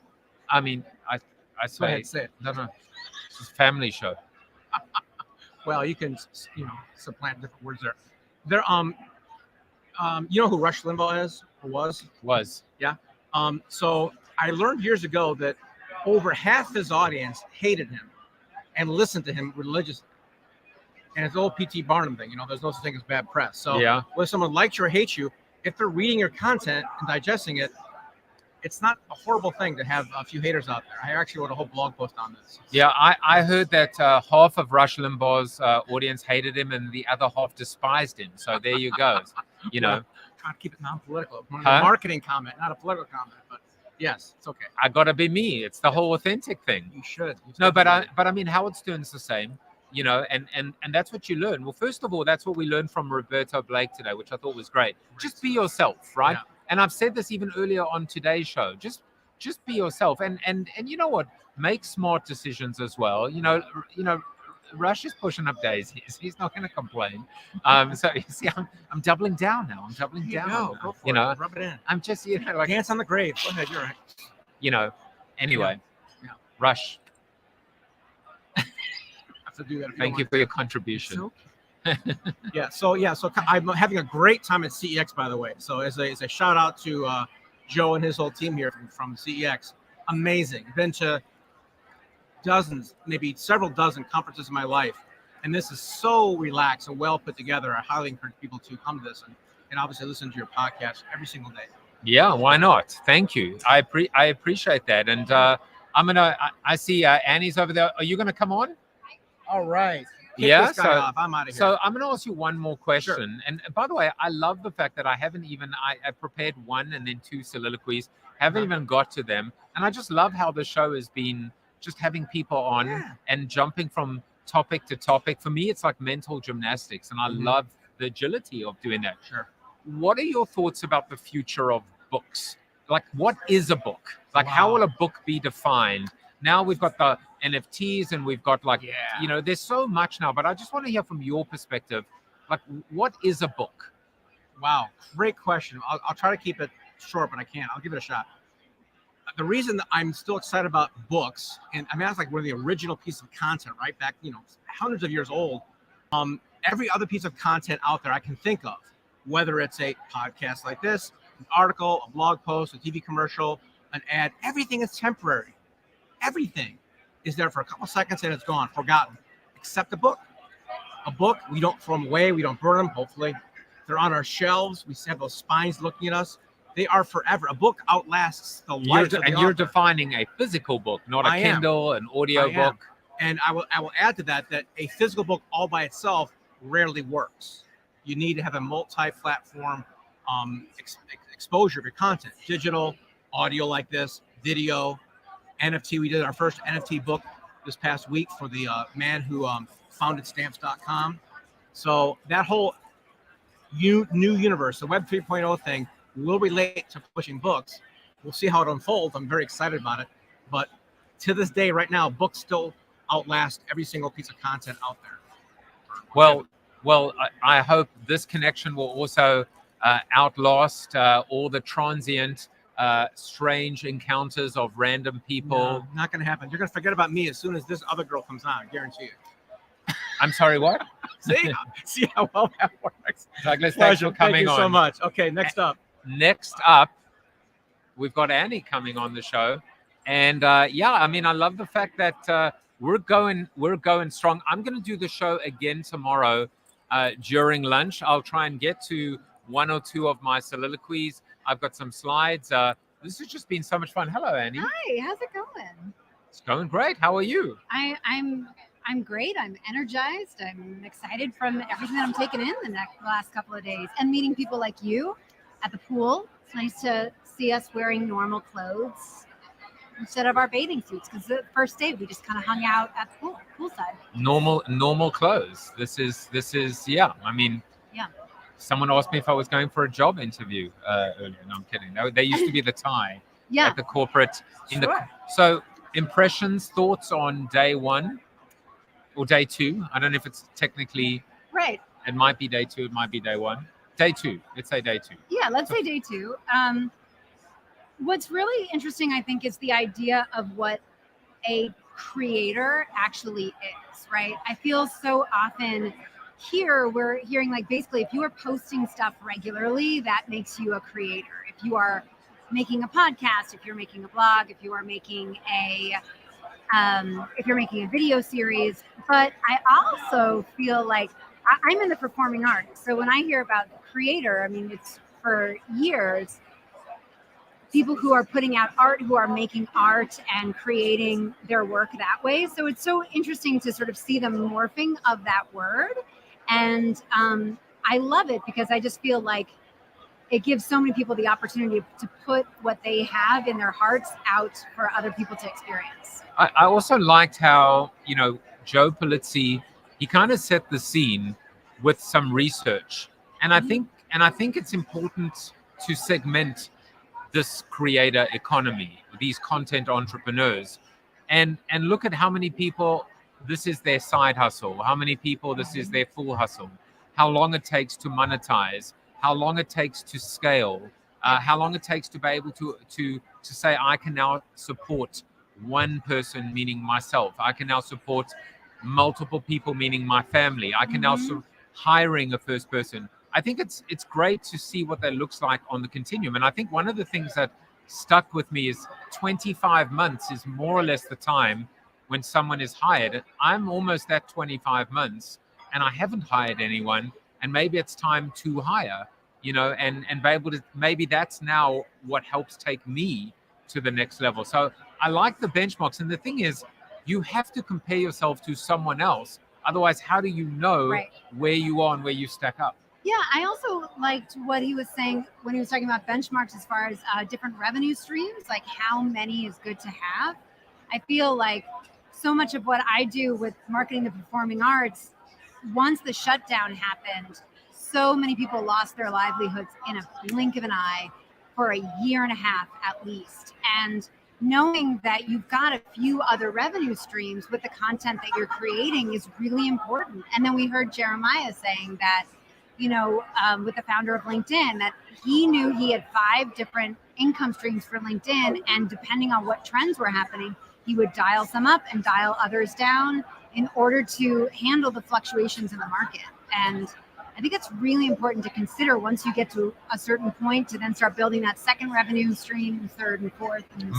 I mean, I say,
Go ahead, say it.
No, it's a family show.
Well, you can, supplant different words there. You know who Rush Limbaugh is or was?
Was.
Yeah. So I learned years ago that over half his audience hated him and listened to him religiously. And it's the old P.T. Barnum thing, there's no such thing as bad press. So whether someone likes you or hates you, if they're reading your content and digesting it, it's not a horrible thing to have a few haters out there. I actually wrote a whole blog post on this.
Yeah, I heard that half of Rush Limbaugh's audience hated him and the other half despised him. So there you go.
Trying to keep it non-political. A marketing comment, not a political comment. But yes, it's okay.
I gotta be me. It's the whole authentic thing.
You should.
No, but I mean, Howard Stern's the same. And that's what you learn. Well, first of all, that's what we learned from Roberto Blake today, which I thought was great. Just be yourself, right? Yeah. And I've said this even earlier on today's show. Just be yourself, and you know what? Make smart decisions as well. Rush is pushing up daisies. He's not going to complain. So you see, I'm doubling down now. I'm doubling down.
Go for it. Rub it in.
I'm just like
dance on the grave. Go ahead. You're right.
Anyway, Rush.
To do that.
Thank you for your contribution.
So I'm having a great time at CEX, by the way. So as a shout out to Joe and his whole team here from CEX, amazing. Been to dozens, maybe several dozen conferences in my life, and this is so relaxed and well put together. I highly encourage people to come to this and obviously listen to your podcast every single day.
Yeah, why not? Thank you. I appreciate that. And I see Annie's over there. Are you gonna come on?
All right.
Yeah,
I'm out of here.
So I'm going to ask you one more question.
Sure.
And by the way, I love the fact that I prepared one and then two soliloquies, haven't even got to them. And I just love how the show has been just having people on and jumping from topic to topic. For me, it's like mental gymnastics, and I love the agility of doing that.
Sure.
What are your thoughts about the future of books? Like, what is a book? Like, how will a book be defined? Now we've got the NFTs and we've got there's so much now, but I just want to hear from your perspective, like, what is a book?
Wow. Great question. I'll try to keep it short, but I can't. I'll give it a shot. The reason that I'm still excited about books, and I mean, that's like one of the original pieces of content, right? Back, hundreds of years old. Every other piece of content out there I can think of, whether it's a podcast like this, an article, a blog post, a TV commercial, an ad, everything is temporary. Everything is there for a couple seconds and it's gone, forgotten, except a book. A book, we don't throw them away. We don't burn them, hopefully. They're on our shelves. We have those spines looking at us. They are forever. A book outlasts the life of the author.
You're defining a physical book, not a Kindle, an audio book.
And I will add to that a physical book all by itself rarely works. You need to have a multi-platform exposure of your content. Digital, audio like this, video, NFT. We did our first NFT book this past week for the man who founded stamps.com. So that whole new universe, the Web 3.0 thing, will relate to pushing books. We'll see how it unfolds. I'm very excited about it. But to this day, right now, books still outlast every single piece of content out there.
Well, I hope this connection will also outlast all the transient strange encounters of random people.
No, not going to happen. You're going to forget about me as soon as this other girl comes on. I guarantee you.
I'm sorry, what?
See how well that works.
Douglas, thanks for coming
Thank you
on.
so much. Okay, next up.
Next up, we've got Annie coming on the show. And yeah, I mean, I love the fact that we're going strong. I'm going to do the show again tomorrow during lunch. I'll try and get to one or two of my soliloquies. I've got some slides. This has just been so much fun. Hello, Annie.
Hi, how's it going?
It's going great. How are you?
I'm great. I'm energized. I'm excited from everything that I'm taking in the last couple of days and meeting people like you at the pool. It's nice to see us wearing normal clothes instead of our bathing suits, because the first day we just kind of hung out at the poolside.
Normal clothes. This is yeah. I mean,
yeah.
Someone asked me if I was going for a job interview earlier. No, I'm kidding. They used to be the tie
Yeah.
at the corporate.
Sure.
So impressions, thoughts on day one or day two? I don't know if it's technically
Right.
It might be day two. It might be day one. Day two. Let's say day two.
Yeah, let's say day two. What's really interesting, I think, is the idea of what a creator actually is, right? I feel so often here we're hearing, like, basically, if you are posting stuff regularly, that makes you a creator. If you are making a podcast, if you're making a blog, if you are making a video series. But I also feel like I'm in the performing arts. So when I hear about creator, I mean, it's for years, people who are putting out art, who are making art and creating their work that way. So it's so interesting to sort of see the morphing of that word. And I love it because I just feel like it gives so many people the opportunity to put what they have in their hearts out for other people to experience.
I also liked how, Joe Polizzi, he kind of set the scene with some research. And I think it's important to segment this creator economy, these content entrepreneurs, and look at how many people this is their side hustle, how many people this is their full hustle, how long it takes to monetize, how long it takes to scale, how long it takes to be able to say, I can now support one person, meaning myself. I can now support multiple people, meaning my family. I can now hiring a first person. I think it's great to see what that looks like on the continuum. And I think one of the things that stuck with me is 25 months is more or less the time when someone is hired. I'm almost at 25 months and I haven't hired anyone. And maybe it's time to hire, and be able to, maybe that's now what helps take me to the next level. So I like the benchmarks. And the thing is, you have to compare yourself to someone else. Otherwise, how do you know where you are and where you stack up?
Yeah, I also liked what he was saying when he was talking about benchmarks as far as different revenue streams, like how many is good to have. I feel like so much of what I do with marketing the performing arts, once the shutdown happened, so many people lost their livelihoods in a blink of an eye for a year and a half at least. And knowing that you've got a few other revenue streams with the content that you're creating is really important. And then we heard Jeremiah saying that, with the founder of LinkedIn, that he knew he had 5 different income streams for LinkedIn. And depending on what trends were happening, he would dial some up and dial others down in order to handle the fluctuations in the market. And I think it's really important to consider once you get to a certain point to then start building that second revenue stream, third and fourth. And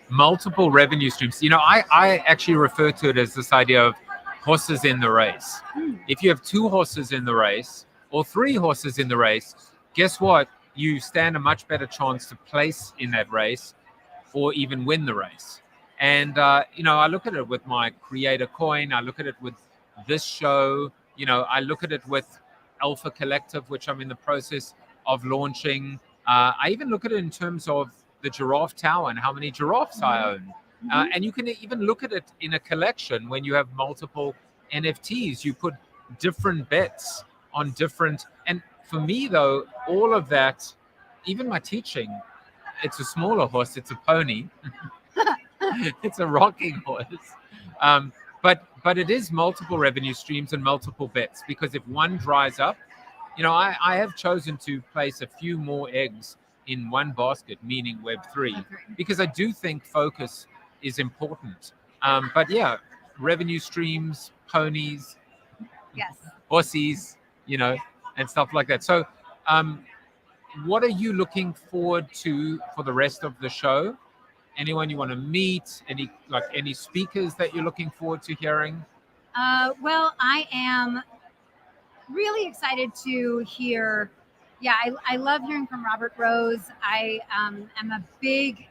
multiple revenue streams. I actually refer to it as this idea of horses in the race. If you have 2 horses in the race or 3 horses in the race, guess what? You stand a much better chance to place in that race or even win the race. And, I look at it with my creator coin. I look at it with this show. I look at it with Alpha Collective, which I'm in the process of launching. I even look at it in terms of the Giraffe Tower and how many giraffes I own. And you can even look at it in a collection when you have multiple NFTs. You put different bets on different. And for me, though, all of that, even my teaching, it's a smaller horse. It's a pony. It's a rocking horse. But it is multiple revenue streams and multiple bets, because if one dries up, I have chosen to place a few more eggs in one basket, meaning Web3, because I do think focus is important. But yeah, revenue streams, ponies,
Yes.
horsies, and stuff like that. So what are you looking forward to for the rest of the show? Anyone you want to meet? Any speakers that you're looking forward to hearing?
Well, I am really excited to hear. Yeah, I love hearing from Robert Rose. I am a big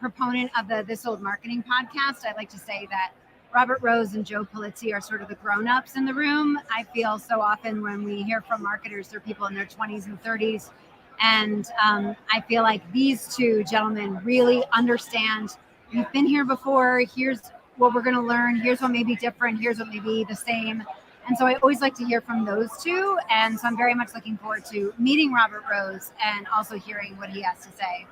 proponent of the This Old Marketing podcast. I like to say that Robert Rose and Joe Pulizzi are sort of the grown-ups in the room. I feel so often when we hear from marketers, they're people in their 20s and 30s. And I feel like these two gentlemen really understand, you've been here before, here's what we're going to learn, here's what may be different, here's what may be the same. And so I always like to hear from those two. And so I'm very much looking forward to meeting Robert Rose and also hearing what he has to say.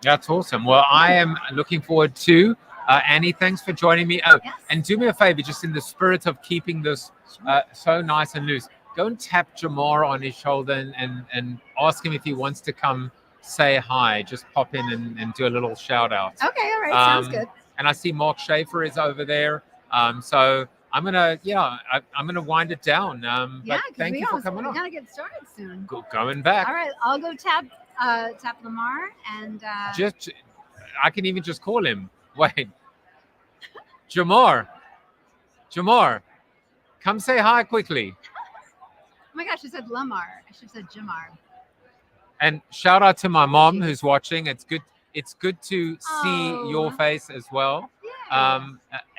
That's awesome. Well, I am looking forward to Annie, thanks for joining me. Oh, yes. And do me a favor, just in the spirit of keeping this so nice and loose, go and tap Jamar on his shoulder and ask him if he wants to come say hi. Just pop in and do a little shout out.
Okay, all right, sounds good.
And I see Mark Schaefer is over there. So I'm gonna wind it down. But thank you for coming on.
We gotta get started soon.
Going back.
All right, I'll go tap Lamar and
I can even just call him. Wait, Jamar, come say hi quickly.
Oh my gosh, I said Lamar. I should have said Jamar.
And shout out to my mom who's watching. It's good to see your face as well. Yeah.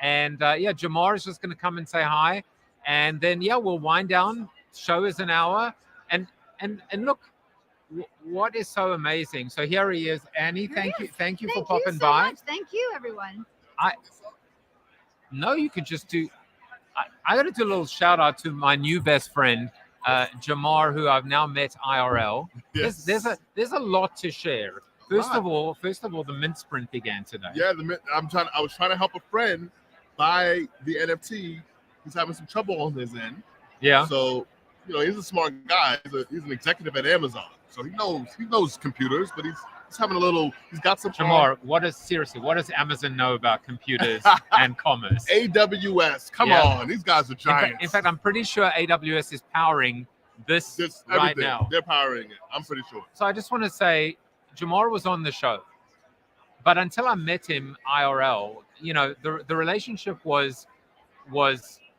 Jamar is just going to come and say hi, and then we'll wind down. Show is an hour, and look, what is so amazing. So here he is, Annie. Thank you for popping by.
Much. Thank you, everyone.
You could just do. I got to do a little shout out to my new best friend, Jamar, who I've now met IRL. Yes. There's a lot to share. First of all, the mint sprint began today.
Yeah, I was trying to help a friend buy the NFT. He's having some trouble on his end. Yeah. So, he's a smart guy. He's an executive at Amazon. So he knows computers, but he's having he's got some.
Jamar, what does Amazon know about computers and commerce?
AWS, come on, these guys are giants.
In fact, I'm pretty sure AWS is powering this right now.
They're powering it. I'm pretty sure.
So I just want to say, Jamar was on the show, but until I met him IRL, the relationship was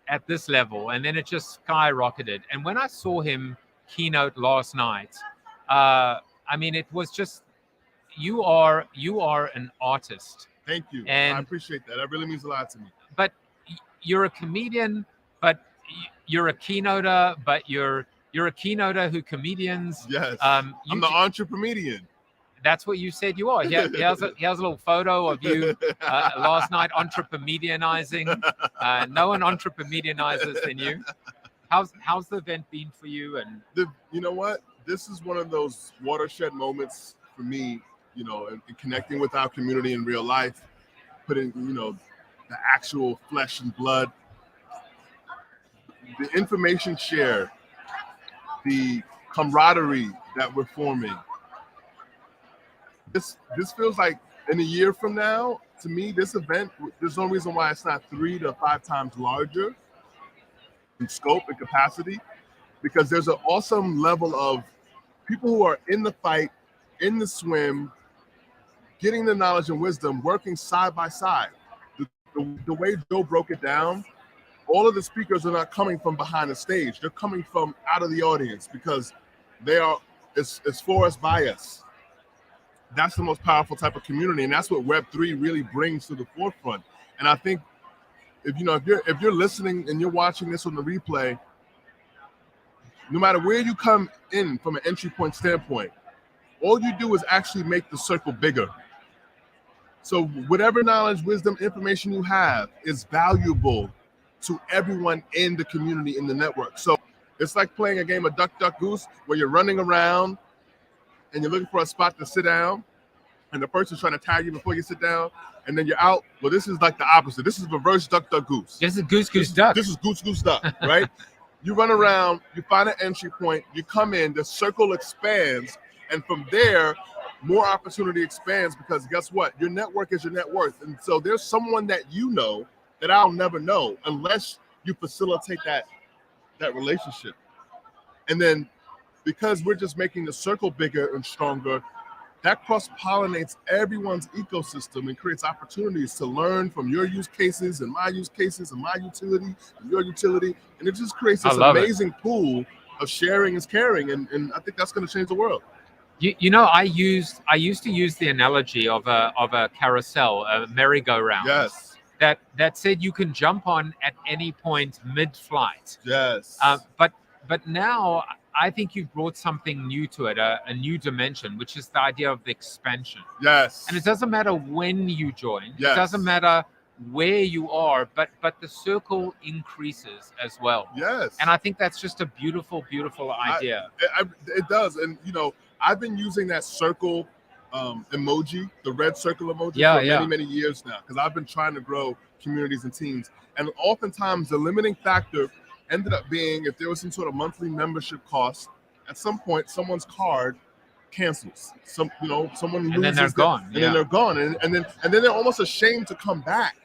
at this level, and then it just skyrocketed. And when I saw him keynote last night, it was just, you are an artist.
Thank you. And I appreciate that. That really means a lot to me.
But you're a comedian, but you're a keynoter, but you're a keynoter who comedians.
Yes. I'm the entrepreneur.
That's what you said you are. He has a little photo of you last night entrepreneurionizing. No one entrepreneurionizes than you. How's the event been for you? And
you know what? This is one of those watershed moments for me, in connecting with our community in real life, putting, the actual flesh and blood, the information shared, the camaraderie that we're forming. This feels like in a year from now, to me, this event, there's no reason why it's not 3 to 5 times larger in scope and capacity, because there's an awesome level of people who are in the fight, in the swim, getting the knowledge and wisdom, working side by side. The way Joe broke it down, all of the speakers are not coming from behind the stage. They're coming from out of the audience because it's for us, by us. That's the most powerful type of community, and that's what Web3 really brings to the forefront. And I think if you're listening and you're watching this on the replay, no matter where you come in from an entry point standpoint, all you do is actually make the circle bigger. So whatever knowledge, wisdom, information you have is valuable to everyone in the community, in the network. So it's like playing a game of duck, duck, goose, where you're running around and you're looking for a spot to sit down, and the person's trying to tag you before you sit down, and then you're out. Well, this is like the opposite. This is reverse duck, duck, goose.
This is goose, goose, duck.
This is goose, goose, duck, right? You run around, you find an entry point, you come in, the circle expands, and from there, more opportunity expands because guess what? Your network is your net worth. And so there's someone that you know that I'll never know unless you facilitate that relationship. And then because we're just making the circle bigger and stronger, that cross-pollinates everyone's ecosystem and creates opportunities to learn from your use cases and my use cases and my utility and your utility. And it just creates this amazing pool of sharing is caring. And I think that's going to change the world.
You know, I used to use the analogy of a carousel, a merry-go-round.
Yes.
That said you can jump on at any point mid-flight.
Yes.
But now I think you've brought something new to it, a new dimension, which is the idea of the expansion.
Yes.
And it doesn't matter when you join.
Yes.
It doesn't matter where you are, but the circle increases as well.
Yes.
And I think that's just a beautiful, beautiful idea.
It does. And, you know, I've been using that circle emoji, the red circle emoji for many, many years now, because I've been trying to grow communities and teams. And oftentimes the limiting factor ended up being if there was some sort of monthly membership cost, at some point someone's card cancels. Someone loses
and then they're gone.
And then they're gone. And then they're almost ashamed to come back.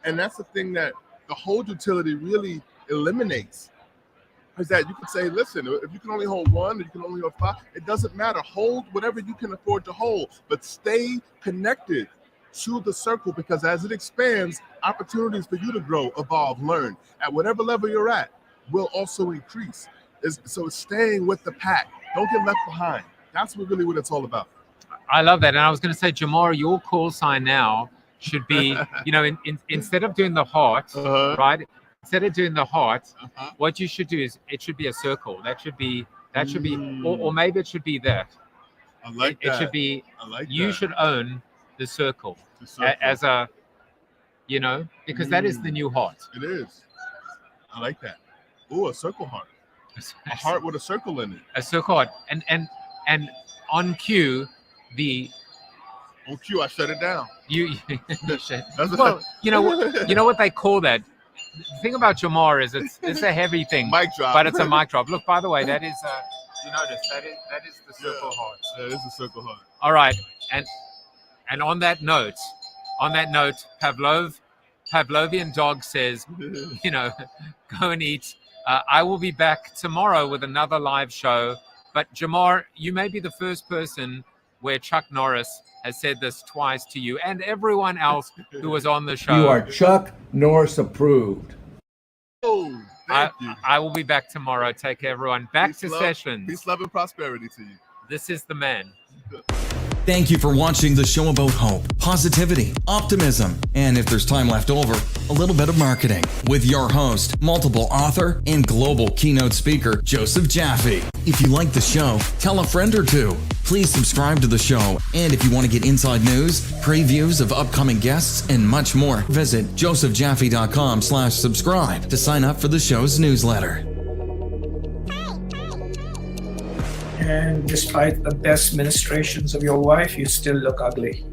And that's the thing that the hold utility really eliminates. Is that you can say, listen, if you can only hold one, or you can only hold five, it doesn't matter. Hold whatever you can afford to hold, but stay connected to the circle, because as it expands, opportunities for you to grow, evolve, learn at whatever level you're at will also increase. So it's staying with the pack. Don't get left behind. That's really what it's all about.
I love that. And I was going to say, Jamar, your call sign now should be, you know, instead of doing the heart, right? Instead of doing the heart, what you should do is it should be a circle. That should be, or maybe it should be that.
I like that.
It should be,
I like
you
that.
should own the circle as a, you know, because that is the new heart.
It is. I like that. Oh, a circle heart. A heart with a circle in it.
A circle heart. And on cue,
on cue, I shut it down.
Well, you know what they call that. The thing about Jamar is it's a heavy thing,
mic drop,
but it's a mic drop. Look, by the way, that is you notice that is the circle heart.
That is the circle heart.
All right, and on that note, Pavlovian dog says, you know, go and eat. I will be back tomorrow with another live show. But Jamar, you may be the first person where Chuck Norris has said this twice to you and everyone else who was on the show.
You are Chuck Norris approved.
Oh, thank you.
I will be back tomorrow. Take care, everyone. Back
Peace,
to
love,
sessions.
Peace, love, and prosperity to you.
This is the man.
Thank you for watching the show about hope, positivity, optimism, and if there's time left over, a little bit of marketing with your host, multiple author, and global keynote speaker, Joseph Jaffe. If you like the show, tell a friend or two. Please subscribe to the show, and if you want to get inside news, previews of upcoming guests, and much more, visit josephjaffe.com/subscribe to sign up for the show's newsletter.
And despite the best ministrations of your wife, you still look ugly.